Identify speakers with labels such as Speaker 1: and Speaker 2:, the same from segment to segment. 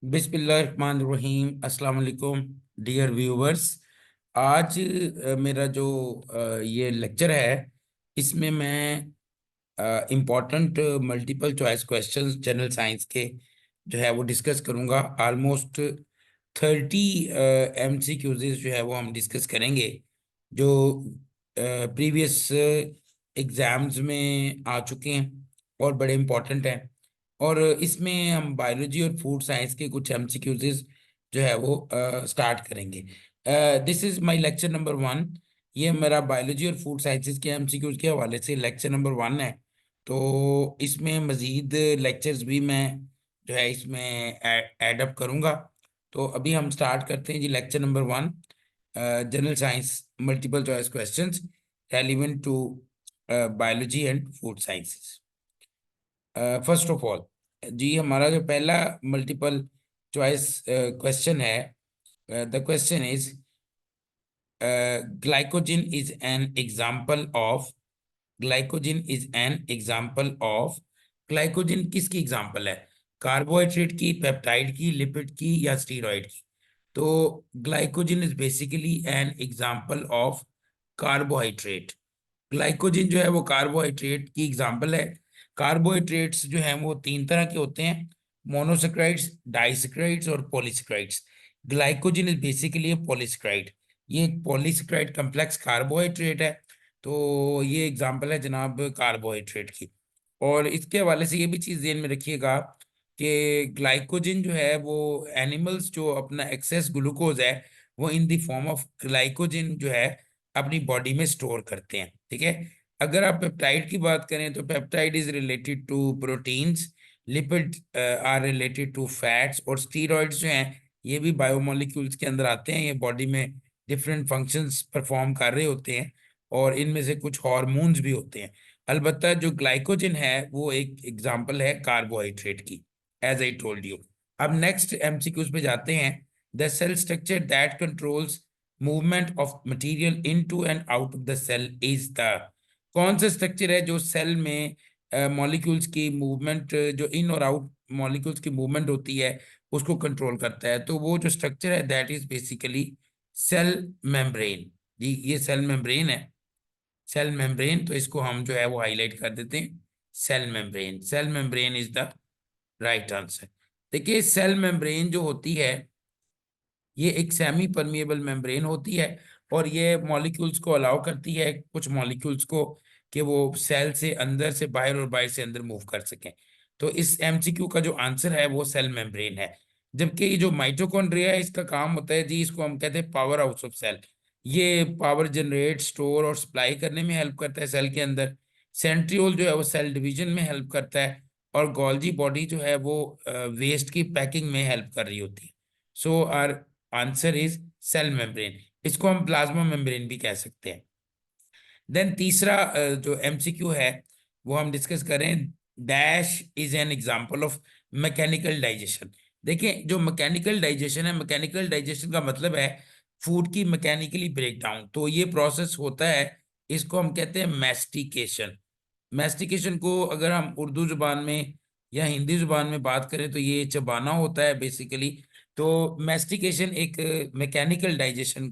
Speaker 1: बिस्मिल्लाहिर्रहमानिर्रहीम। अस्सलाम वालेकुम डियर व्यूवर्स। आज मेरा जो ये लेक्चर है, इसमें मैं important multiple choice questions general science के जो है वो डिस्कस करूंगा। ऑलमोस्ट 30 MCQs जो है वो हम डिस्कस करेंगे, जो प्रीवियस एग्जाम्स में आ चुके हैं और बड़े इम्पोर्टेंट हैं। और इसमें हम बायोलॉजी और फूड साइंस के कुछ एमसीक्यूज जो है वो स्टार्ट करेंगे। This is my lecture number 1। ये मेरा बायोलॉजी और फूड साइंसेज के एमसीक्यूज के हवाले से लेक्चर नंबर 1 है। तो इसमें मज़ीद लेक्चर्स भी मैं जो है इसमें ऐड अप करूँगा। तो अभी हम स्टार्ट करते हैं जी, lecture number 1, general science multiple choice questions relevant to biology and food sciences. First of all जी, हमारा जो पहला मल्टीपल चॉइस क्वेश्चन है, the question is glycogen is an example of. Glycogen is an example of. Glycogen किसकी example है? Carbohydrate की, peptide की, lipid की या स्टीरॉइड की? तो glycogen is basically an example of carbohydrate. Glycogen जो है वो कार्बोहाइड्रेट की एग्जाम्पल है। कार्बोहाइड्रेट्स जो हैं वो तीन तरह के होते हैं: मोनोसेक्राइड्स, डाइसेक्राइड्स और polysaccharides. Glycogen is basically polysaccharide. ये एक पॉलीसेक्राइड कम्प्लेक्स कार्बोहाइड्रेट है। तो ये एग्जाम्पल है जनाब कार्बोहाइड्रेट की। और इसके हवाले से ये भी चीज़ ध्यान में रखिएगा कि ग्लाइकोजन जो है वो एनिमल्स जो अपना एक्सेस ग्लूकोज है वो in the form of glycogen जो है अपनी बॉडी में स्टोर करते हैं। ठीक है। अगर आप पेप्टाइड की बात करें तो peptide is related to proteins, lipid are related to fats, और स्टीरॉइड्स जो हैं ये भी बायोमोलिक्यूल्स के अंदर आते हैं। ये बॉडी में डिफरेंट फंक्शंस परफॉर्म कर रहे होते हैं और इनमें से कुछ हार्मोन्स भी होते हैं। अलबत्ता जो ग्लाइकोजन है वो एक एग्जाम्पल है कार्बोहाइड्रेट की, एज आई टोल्ड यू। अब नेक्स्ट एमसीक्यूज पे जाते हैं। The cell structure that controls movement of material into and out of the cell is the. कौन सा स्ट्रक्चर है जो सेल में मॉलिक्यूल्स की मूवमेंट, जो इन और आउट मॉलिक्यूल्स की मूवमेंट होती है, उसको कंट्रोल करता है? तो वो जो स्ट्रक्चर है that is basically cell membrane. जी, ये सेल मेम्ब्रेन है। सेल मेम्ब्रेन, तो इसको हम जो है वो हाईलाइट कर देते हैं। Cell membrane, cell membrane is the right answer. देखिए, सेल मेम्ब्रेन जो होती है ये एक सेमी परमिएबल मेम्ब्रेन होती है और ये मॉलिक्यूल्स को अलाउ करती है, कुछ मॉलिक्यूल्स को, कि वो सेल से अंदर से बाहर और बाहर से अंदर मूव कर सकें। तो इस एमसीक्यू का जो आंसर है वो सेल मेम्ब्रेन है। जबकि ये जो माइटोकॉन्ड्रिया है इसका काम होता है जी, इसको हम कहते हैं पावर हाउस ऑफ सेल। ये पावर जनरेट, स्टोर और सप्लाई करने में हेल्प करता है सेल के अंदर। सेंट्रियोल जो है वो सेल डिवीजन में हेल्प करता है। और गोल्जी बॉडी जो है वो वेस्ट की पैकिंग में हेल्प कर रही होती है। So our answer is cell membrane. इसको हम प्लाज्मा मेम्ब्रेन भी कह सकते हैं। देन तीसरा जो एमसीक्यू है वो हम डिस्कस करें। Dash is an example of mechanical digestion. देखिए, जो मैकेनिकल डाइजेशन है, मैकेनिकल डाइजेशन का मतलब है फूड की मैकेनिकली ब्रेक डाउन। तो ये प्रोसेस होता है, इसको हम कहते हैं मैस्टिकेशन। मैस्टिकेशन को अगर हम उर्दू जुबान में या हिंदी जुबान में बात करें तो ये चबाना होता है बेसिकली। तो मैस्टिकेशन एक मैकेनिकल डाइजेशन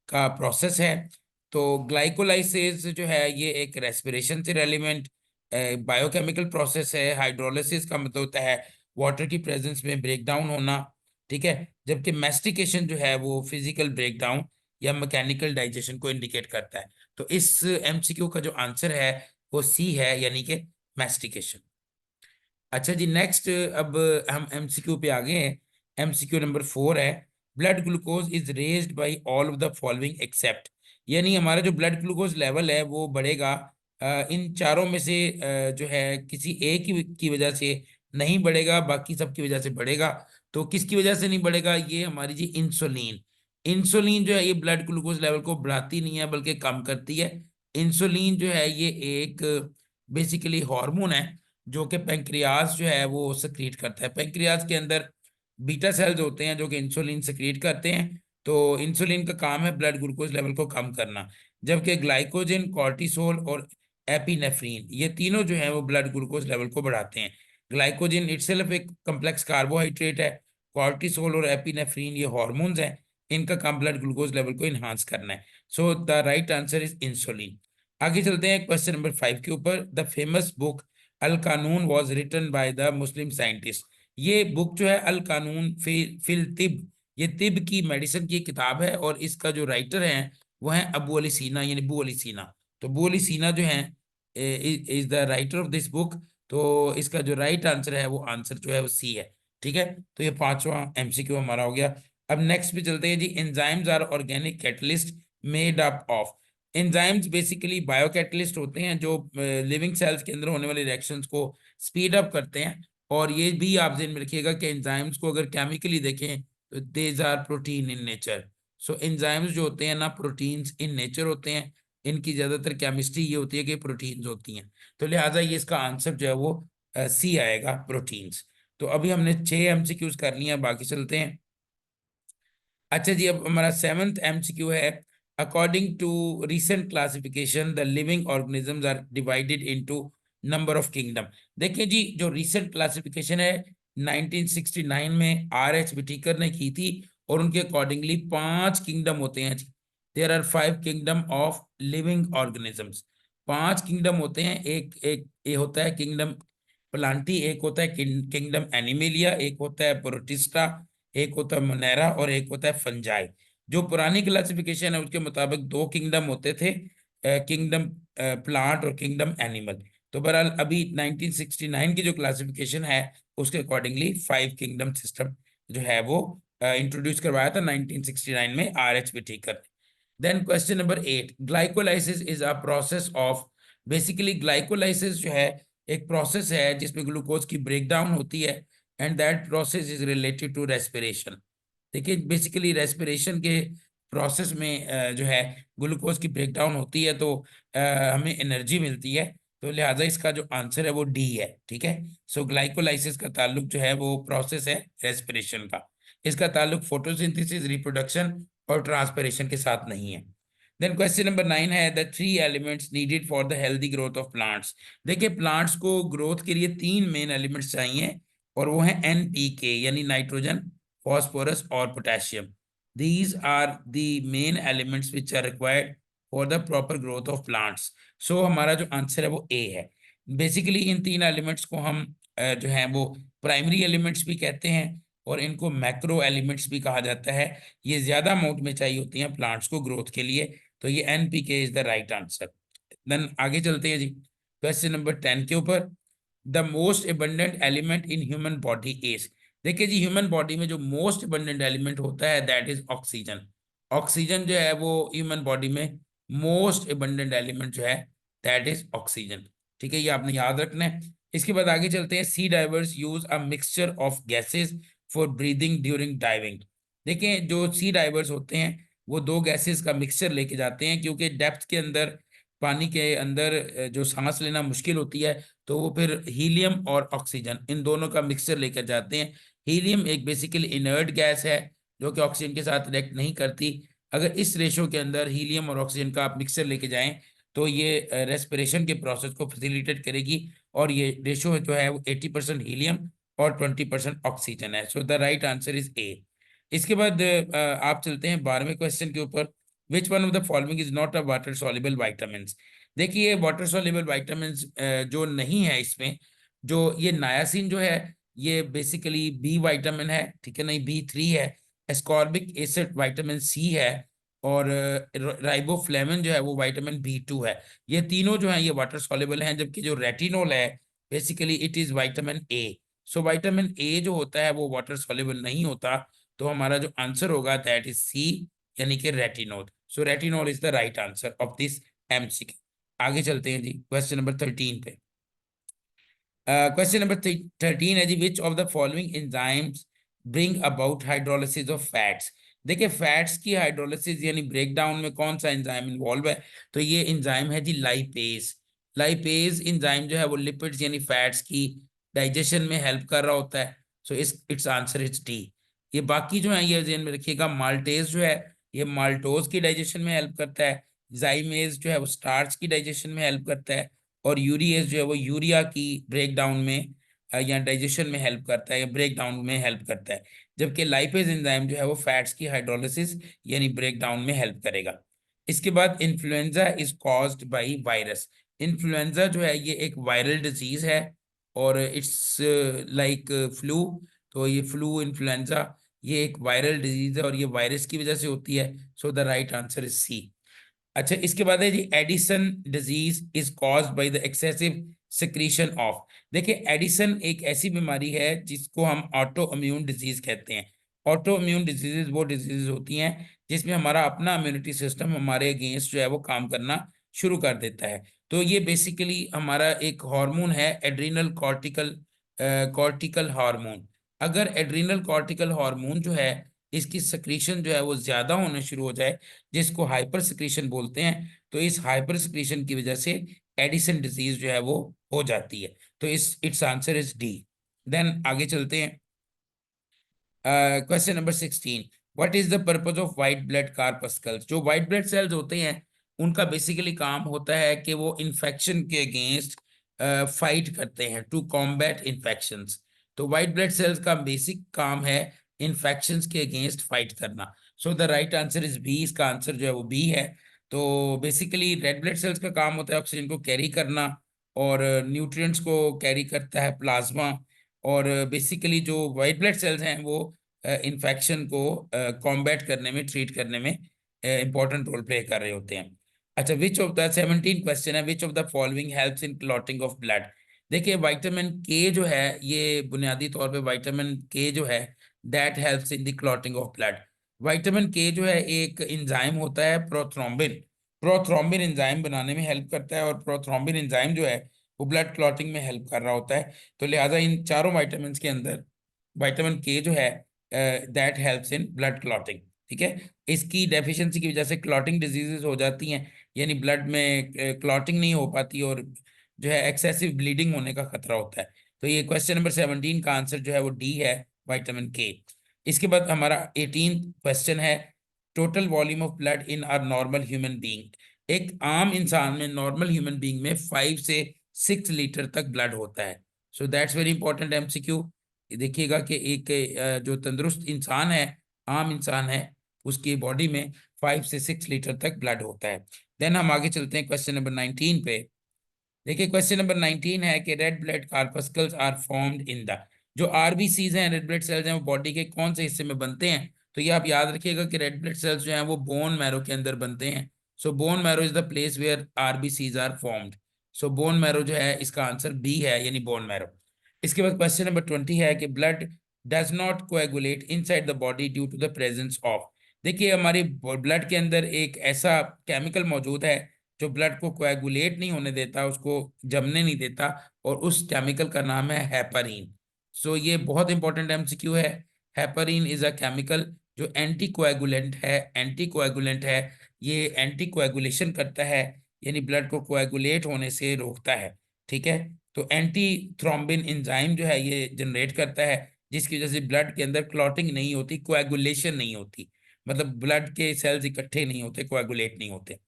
Speaker 1: का प्रोसेस है। तो ग्लाइकोलाइसिस जो है ये एक रेस्पिरेशन से रेलिवेंट बायोकेमिकल प्रोसेस है। हाइड्रोलिसिस का मतलब होता है वाटर की प्रेजेंस में ब्रेक डाउन होना। ठीक है। जबकि मैस्टिकेशन जो है वो फिजिकल ब्रेक डाउन या मैकेनिकल डाइजेशन को इंडिकेट करता है। तो इस एमसीक्यू का जो आंसर है वो सी है, यानी कि मैस्टिकेशन। अच्छा जी, नेक्स्ट अब हम एमसीक्यू पे आ गए हैं। एमसीक्यू नंबर 4 है, blood glucose is raised bye all of the following except. यानी हमारा जो ब्लड ग्लूकोज लेवल है वो बढ़ेगा इन चारों में से जो है किसी एक की वजह से नहीं बढ़ेगा, बाकी सब की वजह से बढ़ेगा। तो किसकी वजह से नहीं बढ़ेगा? ये हमारी जी इंसुलिन। इंसुलिन जो है ये ब्लड ग्लूकोज लेवल को बढ़ाती नहीं है बल्कि कम करती है। इंसुलिन जो है ये एक बेसिकली हार्मोन है जो कि पेंक्रियाज जो है वो सक्रीट करता है। पेंक्रियाज के अंदर बीटा सेल्स होते हैं जो कि इंसुलिन सक्रीट करते हैं। तो इंसुलिन का काम है ब्लड ग्लूकोज लेवल को कम करना। जबकि ग्लाइकोजन, कॉर्टिसोल और एपिनेफ्रीन ये तीनों जो है वो ब्लड ग्लूकोज लेवल को बढ़ाते हैं। ग्लाइकोजन इटसेल्फ एक कम्प्लेक्स कार्बोहाइड्रेट है कॉर्टिसोल और एपिनेफ्रीन ये हार्मोन्स हैं, इनका कम ब्लड ग्लूकोज लेवल को इन्हांस करना है। So the right answer is insulin. आगे चलते हैं क्वेश्चन नंबर 5 के ऊपर। The famous book Al Qanun was written by the Muslim scientist. ये बुक जो है अल कानून फिल तिब, ये तिब की मेडिसिन की किताब है, और इसका जो राइटर है वो है अबू अली सीना, यानी बू अली सीना। तो बू अली सीना जो है is the writer of this book. तो इसका जो राइट आंसर है वो आंसर जो है वो सी है। ठीक है, तो ये पांचवा एमसीक्यू हमारा हो गया। अब नेक्स्ट पे चलते हैं जी। Enzymes are organic catalyst made up of. Enzymes basically bio catalyst होते हैं जो लिविंग सेल्स के अंदर होने वाले रिएक्शंस को स्पीड अप करते हैं। और ये भी आप ध्यान में रखिएगा कि एंजाइम्स को अगर केमिकली देखें तो these are protein in nature. So enzymes जो होते हैं ना, प्रोटीन्स इन नेचर होते हैं। इनकी ज्यादातर केमिस्ट्री ये होती है कि प्रोटीन्स होती हैं। तो लिहाजा ये इसका आंसर जो है वो सी आएगा, प्रोटीन्स। तो अभी हमने 6 एमसीक्यूज कर लिए हैं, बाकी चलते हैं। अच्छा जी, अब हमारा 7th एमसीक्यू है। According to recent classification the living organisms are divided into number of kingdom. देखिए जी, जो रीसेंट क्लासिफिकेशन है 1969 में R H विटिकर ने की थी, और उनके अकॉर्डिंगली 5 किंगडम होते हैं जी। There are 5 kingdom of living organisms. 5 kingdom होते हैं। एक एक ये होता है किंगडम प्लांटी, एक होता है किंगडम एनिमेलिया, एक होता है प्रोटिस्टा, एक होता है मोनेरा, और एक होता है फंजाई। जो पुरानी क्लासिफिकेशन है उसके मुताबिक 2 किंगडम होते थे, किंगडम प्लांट और किंगडम एनिमल। तो बहरहाल अभी 1969 की जो क्लासिफिकेशन है उसके अकॉर्डिंगली 5 किंगडम सिस्टम जो है वो इंट्रोड्यूस करवाया था 1969 में R H Whittaker. Then question number 8, glycolysis is a process of. Basically glycolysis जो है एक प्रोसेस है जिसमें ग्लूकोज की ब्रेकडाउन होती है, and that process is related to respiration. देखिए बेसिकली रेस्पिरेशन के प्रोसेस में जो है ग्लूकोज की ब्रेकडाउन होती है, तो हमें एनर्जी मिलती है। तो लिहाजा इसका जो आंसर है वो डी है। ठीक है, सो ग्लाइकोलाइसिस का ताल्लुक जो है वो प्रोसेस है रेस्पिरेशन का। इसका ताल्लुक फोटोसिंथेसिस, रिप्रोडक्शन और ट्रांसपिरेशन के साथ नहीं है। देन क्वेश्चन नंबर 9 है the 3 elements needed for the healthy growth of plants. देखिए प्लांट्स को ग्रोथ के लिए 3 मेन एलिमेंट्स चाहिए, और वो है NPK, यानी नाइट्रोजन, phosphorus और potassium. These are the main elements which are required for the proper growth of plants. So हमारा जो आंसर है वो A है। बेसिकली इन 3 एलिमेंट्स को हम जो है वो प्राइमरी एलिमेंट्स भी कहते हैं, और इनको मैक्रो एलिमेंट्स भी कहा जाता है। ये ज्यादा अमाउंट में चाहिए होती हैं प्लांट्स को ग्रोथ के लिए। तो ये NPK is the right answer. Then आगे चलते हैं जी क्वेश्चन नंबर 10 के ऊपर। The most abundant element in human body is. देखिए जी, ह्यूमन बॉडी में जो मोस्ट एबंडेंट एलिमेंट होता है दैट इज ऑक्सीजन। ऑक्सीजन जो है वो ह्यूमन बॉडी में मोस्ट एबंडेंट एलिमेंट जो है दैट इज ऑक्सीजन। ठीक है, ये आपने याद रखना है। इसके बाद आगे चलते हैं। Sea divers use a mixture of gases for breathing during diving. देखिए जो सी डाइवर्स होते हैं वो 2 गैसेस का मिक्सचर लेके जाते हैं, क्योंकि डेप्थ के अंदर, पानी के अंदर जो सांस लेना मुश्किल होती है, तो वो फिर हीलियम और ऑक्सीजन इन दोनों का मिक्सचर लेकर जाते हैं। हीलियम एक बेसिकली इनर्ट गैस है जो कि ऑक्सीजन के साथ रिएक्ट नहीं करती। अगर इस रेशो के अंदर हीलियम और ऑक्सीजन का आप मिक्सचर लेके जाएं तो ये रेस्पिरेशन के प्रोसेस को फैसिलिटेट करेगी। और ये रेशो जो है वो 80% हीलियम और 20% ऑक्सीजन है। So the right answer is a. इसके बाद आप चलते हैं 12वें क्वेश्चन के ऊपर। Which one of the following is not a water soluble vitamin. देखिए वाटर सॉल्युबल वाइटामिन जो नहीं है इसमें, जो ये नायासिन जो है ये बेसिकली बी विटामिन है। ठीक है, नहीं B3 है। एस्कॉर्बिक एसिड विटामिन C है। और राइबोफ्लेविन जो है वो विटामिन B2 है। ये तीनों जो है ये वाटर सॉल्युबल हैं, जबकि जो रेटिनोल है basically it is vitamin A। So vitamin A जो होता है वो वाटर सॉल्युबल नहीं होता। तो हमारा जो आंसर होगा दैट इज C, यानी कि retinol. So retinol is the right answer of this MCQ। आगे चलते हैं जी क्वेश्चन नंबर 13 पे। क्वेश्चन नंबर 13 है जी। Which of the following enzymes bring about hydrolysis of fats. देखिए फैट्स की हाइड्रोलिसिस यानी ब्रेकडाउन में कौन सा एंजाइम इन्वॉल्व है, तो ये एंजाइम है जी लाइपेज। लाइपेज एंजाइम जो है वो लिपिड्स यानी फैट्स की डाइजेशन में हेल्प कर रहा होता है। सो इस इट्स आंसर इज डी। ये बाकी जो है ये ध्यान में रखिएगा। माल्टेज जो है ये माल्टोज की डाइजेशन में हेल्प करता है। जाइमेज जो है वो स्टार्च की डाइजेशन में हेल्प करता है। और यूरिएज जो है वो यूरिया की ब्रेक डाउन में या डाइजेशन में हेल्प करता है या ब्रेक डाउन में हेल्प करता है, जबकि लाइपेज एंजाइम जो है वो फैट्स की हाइड्रोलिसिस यानी ब्रेक डाउन में हेल्प करेगा। इसके बाद influenza is caused by virus. Influenza जो है ये एक वायरल डिजीज है और इट्स लाइक फ्लू। तो ये फ्लू इन्फ्लुएंजा ये एक वायरल डिजीज है और ये वायरस की वजह से होती है। So the right answer is C. अच्छा, इसके बाद है जी Addison disease is caused by the excessive secretion of. देखिए, एडिसन एक ऐसी बीमारी है जिसको हम ऑटो इम्यून डिजीज कहते हैं। ऑटो इम्यून डिजीजेज वो डिजीज होती हैं जिसमें हमारा अपना इम्यूनिटी सिस्टम हमारे अगेंस्ट जो है वो काम करना शुरू कर देता है। तो ये बेसिकली हमारा एक हार्मोन है, एड्रीनल कॉर्टिकल कॉर्टिकल हार्मोन। अगर एड्रीनल कॉर्टिकल हार्मोन जो है इसकी सिक्रीशन जो है वो ज्यादा होना शुरू हो जाए, जिसको हाइपर सिक्रीशन बोलते हैं, तो इस हाइपर सिक्रीशन की वजह से एडिसन डिजीज जो है वो हो जाती है। तो it's answer is D. Then आगे चलते हैं। Question number 16, what is the purpose of white blood corpuscles. जो व्हाइट ब्लड सेल्स होते हैं उनका बेसिकली काम होता है कि वो इन्फेक्शन के अगेंस्ट फाइट करते हैं, टू कॉम्बैट इन्फेक्शंस। तो व्हाइट ब्लड सेल्स का बेसिक काम है इन्फेक्शंस के अगेंस्ट फाइट करना। So the right answer is B. इसका आंसर जो है वो बी है। तो बेसिकली रेड ब्लड सेल्स का काम होता है ऑक्सीजन को कैरी करना और न्यूट्रिएंट्स को कैरी करता है प्लाज्मा। और बेसिकली जो वाइट ब्लड सेल्स हैं वो इन्फेक्शन को कॉम्बैट करने में, ट्रीट करने में इंपॉर्टेंट रोल प्ले कर रहे होते हैं। अच्छा, विच ऑफ द 17 क्वेश्चन है, विच of the following helps in clotting of blood. देखिए, विटामिन के जो है ये बुनियादी तौर पे विटामिन के जो है that helps in the clotting of blood. Vitamin के जो है एक एंजाइम होता है प्रोथ्रोम्बिन। प्रोथ्रोम्बिन एंजाइम बनाने में हेल्प करता है और प्रोथ्रोम्बिन एंजाइम जो है वो ब्लड क्लॉटिंग में हेल्प कर रहा होता है। तो लिहाजा इन चारों विटामिन के अंदर विटामिन के जो है that helps in blood clotting. ठीक है, इसकी डेफिशिएंसी की वजह से क्लॉटिंग डिजीजेस हो जाती हैं, यानी ब्लड में क्लॉटिंग नहीं हो पाती और जो है एक्सेसिव ब्लीडिंग होने का खतरा होता है। तो ये क्वेश्चन नंबर 17 का आंसर जो है वो डी है, विटामिन के। इसके बाद हमारा 18 क्वेश्चन है, total volume of blood in are normal human being. एक आम इंसान में, नॉर्मल ह्यूमन बीइंग में 5 से 6 लीटर तक ब्लड होता है। So that's very important MCQ. देखिएगा कि एक जो तंदुरुस्त इंसान है, आम इंसान है, उसकी बॉडी में 5 से 6 लीटर तक ब्लड होता है। देन हम आगे चलते हैं क्वेश्चन नंबर 19 पे। देखिए, क्वेश्चन नंबर 19 है कि red blood corpuscles are formed in the. जो आरबीसीज हैं, रेड ब्लड सेल्स हैं, वो बॉडी के कौन से हिस्से में बनते हैं। तो ये आप याद रखिएगा कि रेड ब्लड सेल्स जो हैं वो बोन मैरो के अंदर बनते हैं। So bone marrow is the place where RBCs are formed. So bone marrow जो है इसका आंसर बी है, यानी बोन मैरो। इसके बाद क्वेश्चन नंबर 20 है कि blood does not coagulate inside the body due to the presence of. देखिए, हमारी ब्लड के अंदर एक ऐसा केमिकल मौजूद है जो ब्लड को कोएगुलेट नहीं होने देता, उसको जमने नहीं देता, और उस केमिकल का नाम है हेपरीन। सो ये बहुत इंपॉर्टेंट एमसीक्यू है। हेपरीन इज अ केमिकल जो एंटी कोएगुलेंट है। एंटी कोएगुलेंट है, ये एंटी कोएगुलेशन करता है, यानी ब्लड को कोएगुलेट होने से रोकता है। ठीक है, तो एंटी थ्रोम्बिन एंजाइम जो है ये जनरेट करता है, जिसकी वजह से ब्लड के अंदर क्लॉटिंग नहीं होती, कोएगुलेशन नहीं होती, मतलब ब्लड के सेल्स इकट्ठे नहीं होते, कोएगुलेट नहीं होते।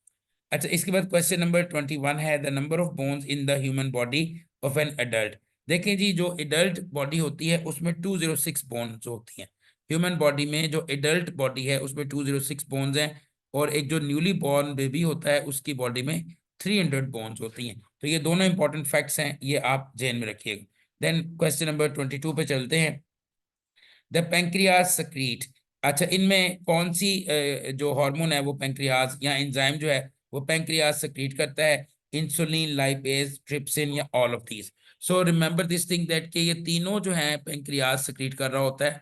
Speaker 1: अच्छा, इसके बाद क्वेश्चन नंबर 21 है, the number of bones in the human body of an adult. देखिए जी, जो एडल्ट बॉडी होती है उसमें 206 बोन्स होती हैं। ह्यूमन बॉडी में जो एडल्ट बॉडी है उसमें 206 बोन्स हैं, और एक जो न्यूली बॉर्न बेबी होता है उसकी बॉडी में 300 बोन्स होती हैं। तो ये दोनों इंपॉर्टेंट फैक्ट्स हैं, ये आप ध्यान में रखिएगा। देन क्वेश्चन नंबर 22 पे चलते हैं। The pancreas secrete. अच्छा, इनमें कौन सी जो हार्मोन है वो पेंक्रियाज या एंजाइम जो है वो पेंक्रियाज सक्रीट करता है, इंसुलिन, लाइपेज, ट्रिप्सिन, या all of these. So remember this thing that कि ये तीनों जो है पेंक्रियाज सक्रीट कर रहा होता है।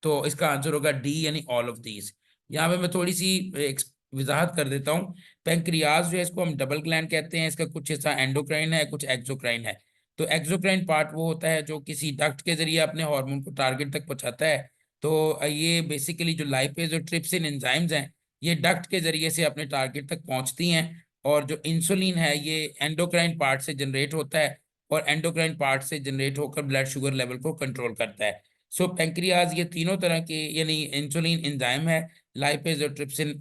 Speaker 1: तो इसका आंसर होगा डी, यानी ऑल ऑफ दीज। यहाँ पे मैं थोड़ी सी वजाहत कर देता हूँ। पेंक्रियाज जो है इसको हम डबल ग्लैंड कहते हैं, इसका कुछ हिस्सा एंडोक्राइन है, कुछ एक्सोक्राइन है। तो एक्सोक्राइन पार्ट वो होता है जो किसी डक्ट के जरिए अपने हार्मोन को टारगेट तक पहुंचाता है। तो ये बेसिकली जो लाइपेज और ट्रिप्सिन एंजाइम्स हैं ये डक्ट के जरिए से अपने टारगेट तक पहुंचती हैं। और जो इंसुलिन है ये एंडोक्राइन पार्ट से जनरेट होता है, और एंडोक्राइन पार्ट से जनरेट होकर ब्लड शुगर लेवल को कंट्रोल करता है। सो पेंक्रियाज ये तीनों तरह के, यानी इंसुलिन एंजाइम है, लाइपेज और ट्रिप्सिन,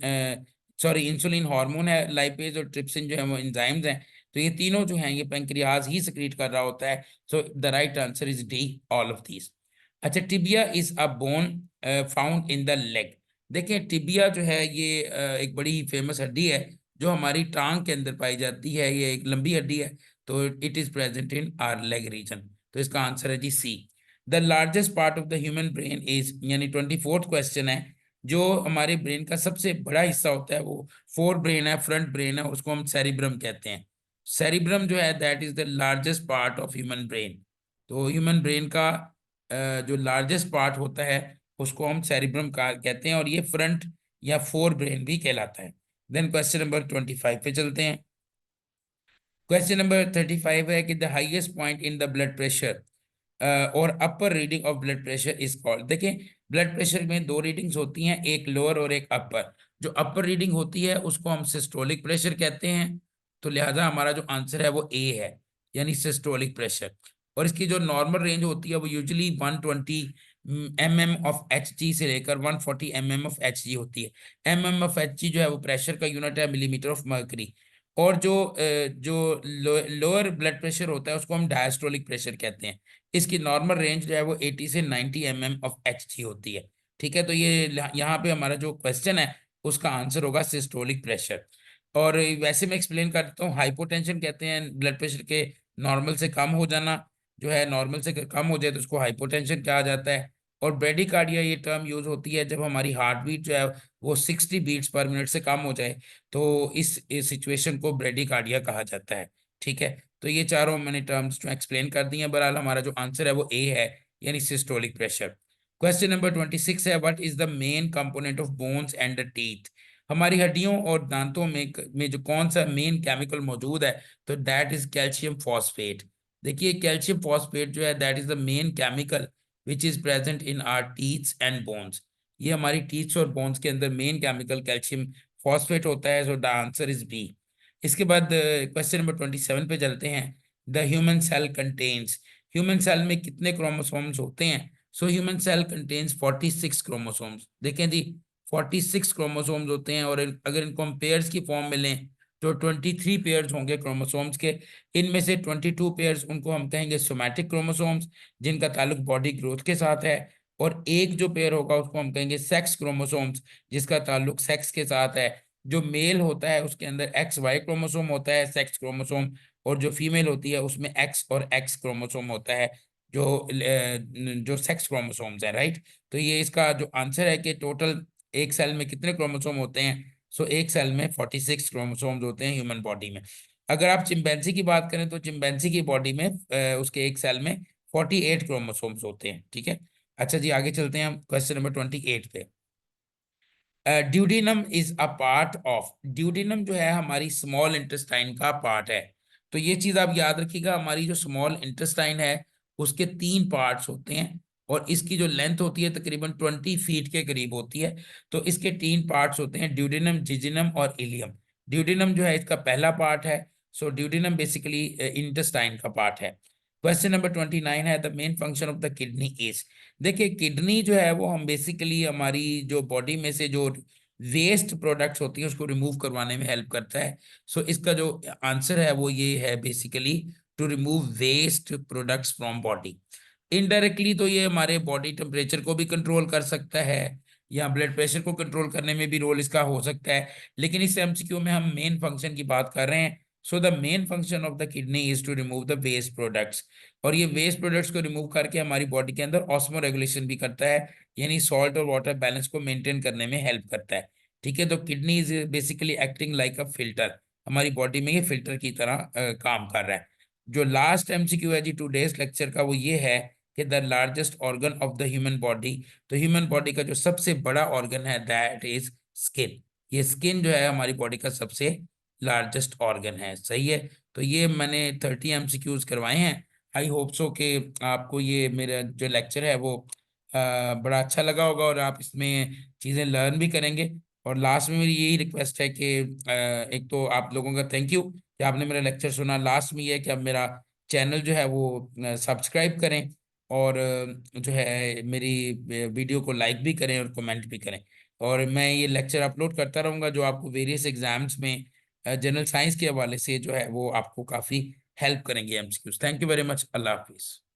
Speaker 1: सॉरी इंसुलिन हार्मोन है, लाइपेज और ट्रिप्सिन जो है वो एंजाइम्स हैं, तो ये तीनों जो हैं ये पेंक्रियाज ही secrete कर रहा होता है। So the right answer is D, all of these. अच्छा, tibia is a bone found in the leg. देखिए टिबिया जो है ये एक बड़ी फेमस हड्डी है जो हमारी टांग के अंदर पाई जाती है। ये एक लंबी हड्डी है, तो it is present in our leg region. तो इसका आंसर है जी C. The largest part of the human brain is, यानी 24th क्वेश्चन है, जो हमारे ब्रेन का सबसे बड़ा हिस्सा होता है वो फोर ब्रेन है, फ्रंट ब्रेन है, उसको हम सेरिब्रम कहते हैं। सेरिब्रम जो है that is the largest part of human brain. तो ह्यूमन ब्रेन का जो लार्जेस्ट पार्ट होता है उसको हम सेरिब्रम का कहते हैं, और ये फ्रंट या फोर ब्रेन भी कहलाता है। देन क्वेश्चन नंबर 25 पे चलते हैं। क्वेश्चन नंबर 35 है कि the highest point in the blood pressure और upper reading of blood pressure is called. देखिए ब्लड प्रेशर में दो रीडिंग्स होती हैं, एक लोअर और एक अपर। जो अपर रीडिंग होती है उसको हम सिस्टोलिक प्रेशर कहते हैं, तो लिहाजा हमारा जो आंसर है वो ए है, यानी सिस्टोलिक प्रेशर। और इसकी जो नॉर्मल रेंज होती है वो usually 120 mm of H G से लेकर 140 mm ऑफ एच जी होती है। mm ऑफ एच जी जो है वो प्रेशर का यूनिट है, मिलीमीटर ऑफ मर्करी। और जो लोअर ब्लड प्रेशर होता है उसको हम डायस्टोलिक प्रेशर कहते हैं। इसकी नॉर्मल रेंज जो है वो 80 से 90 mm ऑफ एच जी होती है। ठीक है, तो ये यहाँ पे हमारा जो क्वेश्चन है उसका आंसर होगा सिस्टोलिक प्रेशर। और वैसे मैं एक्सप्लेन कर देता हूँ, हाइपोटेंशन कहते हैं ब्लड प्रेशर के नॉर्मल से कम हो जाना। जो है नॉर्मल से कम हो जाए तो उसको हाइपोटेंशन कहा जाता है। और ब्रेडिकार्डिया ये टर्म यूज होती है जब हमारी हार्ट बीट जो है वो 60 बीट्स पर मिनट से कम हो जाए, तो इस सिचुएशन को ब्रेडिकार्डिया कहा जाता है। ठीक है, तो ये चारों मैंने टर्म्स जो एक्सप्लेन कर दी हैं। बहरहाल हमारा जो आंसर है वो ए है, यानी सिस्टोलिक प्रेशर। क्वेश्चन नंबर 26 है, what is the main component of bones and the teeth. हमारी हड्डियों और दांतों में जो कौन सा मेन केमिकल मौजूद है, तो दैट इज कैल्शियम फॉस्फेट। देखिए कैल्शियम फॉस्फेट जो है that is the main chemical which is present in are teeths and bones. ये हमारी टीथ्स और बोन्स के अंदर मेन केमिकल कैल्शियम फॉस्फेट होता है। So the answer is B. इसके बाद क्वेश्चन नंबर 27 पे चलते हैं। The human cell contains, human cell में कितने क्रोमोसोम्स होते हैं। So human cell contains 46 chromosomes. देखें जी 46 क्रोमोसोम्स होते हैं, और अगर इनको हम पेयर्स की फॉर्म में लें तो 23 पेयर्स होंगे क्रोमोसोम्स के। इनमें से 22 पेयर्स उनको हम कहेंगे सोमैटिक क्रोमोसोम्स, जिनका ताल्लुक बॉडी ग्रोथ के साथ है। और एक जो पेयर होगा उसको हम कहेंगे सेक्स क्रोमोसोम्स, जिसका ताल्लुक सेक्स के साथ है। जो मेल होता है उसके अंदर एक्स वाई क्रोमोसोम होता है, सेक्स क्रोमोसोम। और जो फीमेल होती है उसमें एक्स और एक्स क्रोमोसोम होता है, जो सेक्स क्रोमोसोम्स है, राइट। तो ये इसका जो आंसर है कि टोटल एक सेल में कितने क्रोमोसोम होते हैं। सो एक सेल में 46 क्रोमोसोम्स होते हैं ह्यूमन बॉडी में। अगर आप चिंपैंजी की बात करें तो चिंपैंजी की बॉडी में उसके एक सेल में 48 क्रोमोसोम्स होते हैं। ठीक है, अच्छा जी आगे चलते हैं हम क्वेश्चन नंबर 28 पे। Duodenum is a part of, duodenum जो है हमारी स्मॉल इंटेस्टाइन का पार्ट है। तो ये चीज आप याद रखिएगा, हमारी जो स्मॉल इंटेस्टाइन है उसके तीन पार्ट्स होते हैं, और इसकी जो लेंथ होती है तकरीबन 20 फीट के करीब होती है। तो इसके तीन पार्ट्स होते हैं, ड्यूडिनम, जिजिनम और इलियम। ड्यूडिनम जो है इसका पहला पार्ट है। सो ड्यूडिनम बेसिकली इंटेस्टाइन का पार्ट है। क्वेश्चन नंबर 29 है, the main function of the kidney is. देखिए किडनी जो है वो हम बेसिकली हमारी जो बॉडी में से जो वेस्ट प्रोडक्ट्स होती है उसको रिमूव करवाने में हेल्प करता है। सो इसका जो आंसर है वो ये है, basically to remove waste products from body. Indirectly तो ये हमारे बॉडी टेम्परेचर को भी कंट्रोल कर सकता है, या ब्लड प्रेशर को कंट्रोल करने में भी रोल इसका हो सकता है। लेकिन इस एमसीक्यू में हम मेन फंक्शन की बात कर रहे हैं। So the main function of the kidney is to remove the waste products. और ये वेस्ट प्रोडक्ट्स को रिमूव करके हमारी बॉडी के अंदर ऑस्मो रेगुलेशन भी करता है, यानी सॉल्ट और वाटर बैलेंस को मेंटेन करने में हेल्प करता है। ठीक है, तो kidney is basically acting like a filter, हमारी बॉडी में ये फिल्टर की तरह काम कर रहा है। जो लास्ट एमसीक्यू है जी टूडेज लेक्चर का वो ये है कि the largest organ of the human body. तो ह्यूमन बॉडी का जो सबसे बड़ा ऑर्गन है दैट इज स्किन। ये स्किन जो है हमारी बॉडी का सबसे लार्जेस्ट ऑर्गन है, सही है। तो ये मैंने 30 एमसीक्यूज करवाए हैं। आई होप सो कि आपको ये मेरा जो लेक्चर है वो बड़ा अच्छा लगा होगा, और आप इसमें चीज़ें लर्न भी करेंगे। और लास्ट में मेरी यही रिक्वेस्ट है कि एक तो आप लोगों का थैंक यू कि आपने मेरा लेक्चर सुना। लास्ट में ये है कि आप मेरा चैनल जो है वो सब्सक्राइब करें, और जो है मेरी वीडियो को लाइक भी करें और कमेंट भी करें। और मैं ये लेक्चर अपलोड करता रहूँगा जो आपको वेरियस एग्जाम्स में जनरल साइंस के हवाले से जो है वो आपको काफी हेल्प करेंगे MCQs. Thank you very much. Allah Hafiz.